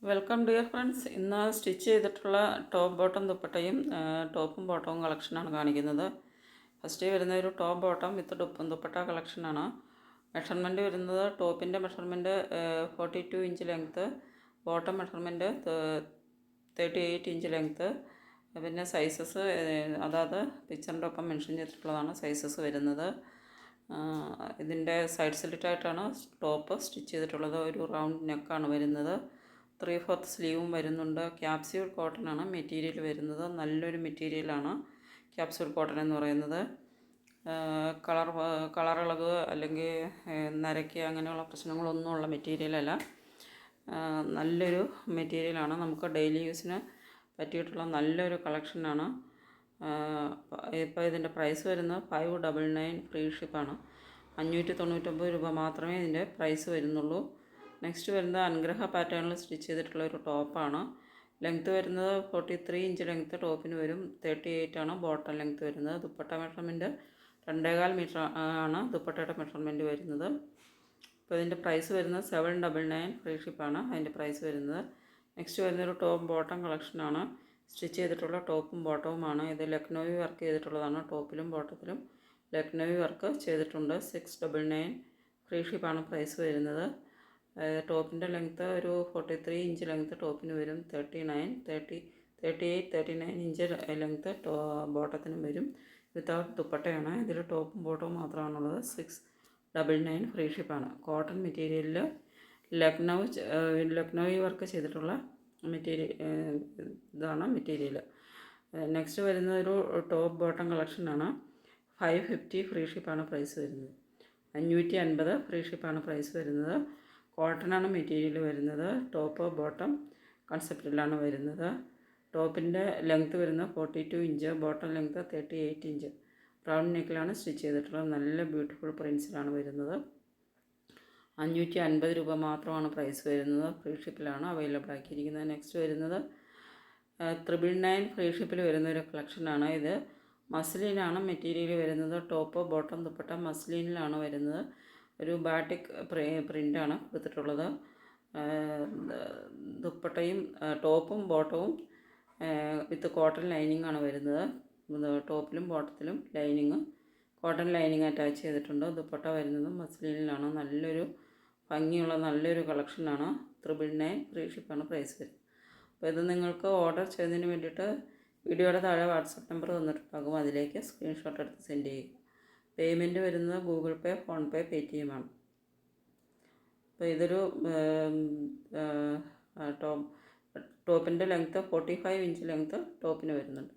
Welcome dear friends. ഇന്ന് stitch ചെയ്തിട്ടുള്ള top bottom ദുപ്പട്ടയും ടോപ്പും ബോട്ടവും കളക്ഷനാണ് കാണിക്കുന്നത്. ഫസ്റ്റ് വരുന്ന ഒരു ടോപ്പ് ബോട്ടം വിത്ത് ദുപ്പട്ട കളക്ഷനാണ്. മെഷർമെൻറ്റ് വരുന്നത് ടോപ്പിൻ്റെ measurement 42 inch length, bottom measurement 38 inch length. പിന്നെ സൈസസ് അതായത് പിക്ചറിൻ്റെ ഒപ്പം മെൻഷൻ ചെയ്തിട്ടുള്ളതാണ് സൈസസ് വരുന്നത്. ഇതിൻ്റെ സൈഡ് സ്ലിറ്റായിട്ടാണ് ടോപ്പ് സ്റ്റിച്ച് ചെയ്തിട്ടുള്ളത്. ഒരു റൗണ്ട് നെക്കാണ് വരുന്നത്. 3/4 സ്ലീവും വരുന്നുണ്ട്. ക്യാപ്സ്യൂൾ കോട്ടൺ ആണ് മെറ്റീരിയൽ വരുന്നത്. നല്ലൊരു മെറ്റീരിയലാണ് ക്യാപ്സ്യൂൾ കോട്ടൺ എന്ന് പറയുന്നത്. കളറിളക് അല്ലെങ്കിൽ നരയ്ക്ക് അങ്ങനെയുള്ള പ്രശ്നങ്ങളൊന്നുമുള്ള മെറ്റീരിയലല്ല. നല്ലൊരു മെറ്റീരിയലാണ്. നമുക്ക് ഡെയിലി യൂസിന് പറ്റിയിട്ടുള്ള നല്ലൊരു കളക്ഷനാണ്. ഇപ്പോൾ ഇതിൻ്റെ പ്രൈസ് വരുന്നത് 599 ഫ്രീ ഷിപ്പാണ്. 599 രൂപ മാത്രമേ ഇതിൻ്റെ പ്രൈസ് വരുന്നുള്ളൂ. നെക്സ്റ്റ് വരുന്നത് അനുഗ്രഹ പാറ്റേണിൽ സ്റ്റിച്ച് ചെയ്തിട്ടുള്ള ഒരു ടോപ്പാണ്. ലെങ്ത്ത് വരുന്നത് 43 ഇഞ്ച് ലെങ്ത്ത് ടോപ്പിന് വരും. 38 ആണ് ബോട്ടം ലെങ്ത്ത് വരുന്നത്. ദുപ്പട്ട മെഷർമെൻറ്റ് 2.25 മീറ്റർ ആണ് ദുപ്പട്ടയുടെ മെഷർമെൻറ്റ് വരുന്നത്. അപ്പോൾ ഇതിൻ്റെ പ്രൈസ് വരുന്നത് 799 ഫ്രീ ഷിപ്പാണ് അതിൻ്റെ പ്രൈസ് വരുന്നത്. നെക്സ്റ്റ് വരുന്നൊരു ടോപ്പ് ബോട്ടം കളക്ഷനാണ്. സ്റ്റിച്ച് ചെയ്തിട്ടുള്ള ടോപ്പും ബോട്ടവുമാണ്. ഇത് ലക്നൗവി വർക്ക് ചെയ്തിട്ടുള്ളതാണ്. ടോപ്പിലും ബോട്ടത്തിലും ലക്നൗവി വർക്ക് ചെയ്തിട്ടുണ്ട്. 699 ഫ്രീ ഷിപ്പാണ് പ്രൈസ് വരുന്നത്. ടോപ്പിൻ്റെ ലെങ്ത്ത് ഒരു 43 ഇഞ്ച് ലെങ്ത്ത് ടോപ്പിന് വരും. 38-39 ഇഞ്ച് ലെങ്ത്ത് ബോട്ടത്തിനും വരും. വിത്തൗട്ട് ദുപ്പട്ടയാണ്. ഇതിൽ ടോപ്പും ബോട്ടവും മാത്രമാണുള്ളത്. 699 ഫ്രീ ഷിപ്പാണ്. കോട്ടൺ മെറ്റീരിയലിൽ ലക്നൗവി വർക്ക് ചെയ്തിട്ടുള്ള ഇതാണ് മെറ്റീരിയൽ. നെക്സ്റ്റ് വരുന്നത് ഒരു ടോപ്പ് ബോട്ടം കളക്ഷനാണ്. 550 ഫ്രീ ഷിപ്പാണ് പ്രൈസ് വരുന്നത്. 550 ഫ്രീ ഷിപ്പാണ് പ്രൈസ് വരുന്നത്. കോട്ടണാണ് മെറ്റീരിയൽ വരുന്നത്. ടോപ്പ് ബോട്ടം കൺസെപ്റ്റിലാണ് വരുന്നത്. ടോപ്പിൻ്റെ ലെങ്ത്ത് വരുന്നത് 42 inch, bottom length 38 inch. Round നെക്കിലാണ് സ്റ്റിച്ച് ചെയ്തിട്ടുള്ളത്. നല്ല ബ്യൂട്ടിഫുൾ പ്രിൻസിലാണ് വരുന്നത്. 550 രൂപ മാത്രമാണ് പ്രൈസ് വരുന്നത്. ഫ്രീ ഷിപ്പിലാണ് അവൈലബിൾ ആക്കിയിരിക്കുന്നത്. നെക്സ്റ്റ് വരുന്നത് 999 ഫ്രീ ഷിപ്പിൽ വരുന്ന ഒരു കളക്ഷനാണ്. ഇത് മസ്ലിനാണ് മെറ്റീരിയൽ വരുന്നത്. ടോപ്പ് ബോട്ടം ദുപ്പട്ട മസ്ലിനിലാണ് വരുന്നത്. ഒരു ബാറ്റിക് പ്രിൻ്റാണ് കൊടുത്തിട്ടുള്ളത്. ദുപ്പട്ടയും ടോപ്പും ബോട്ടവും വിത്ത് കോട്ടൺ ലൈനിങ് ആണ് വരുന്നത്. ടോപ്പിലും ബോട്ടത്തിലും ലൈനിങ് കോട്ടൺ ലൈനിങ് അറ്റാച്ച് ചെയ്തിട്ടുണ്ട്. ദുപ്പട്ട വരുന്നത് മസ്ലിനിലാണ്. നല്ലൊരു ഭംഗിയുള്ള നല്ലൊരു കളക്ഷനാണ്. 999 ഫ്രീ ഷിപ്പാണ് പ്രൈസ് വരുന്നത്. അപ്പോൾ ഇത് നിങ്ങൾക്ക് ഓർഡർ ചെയ്യുന്നതിന് വേണ്ടിയിട്ട് വീഡിയോയുടെ താഴെ വാട്സപ്പ് നമ്പർ തന്നിട്ടുണ്ടാകും. അതിലേക്ക് സ്ക്രീൻഷോട്ട് എടുത്ത് സെൻഡ് ചെയ്യുക. പേയ്മെൻറ്റ് വരുന്നത് ഗൂഗിൾ പേ, ഫോൺ പേ, പേടിഎം ആണ്. അപ്പോൾ ഇതൊരു ടോപ്പിൻ്റെ ലെങ്ത്ത് 45 ഇഞ്ച് ലെങ്ത്ത് ടോപ്പിന് വരുന്നുണ്ട്.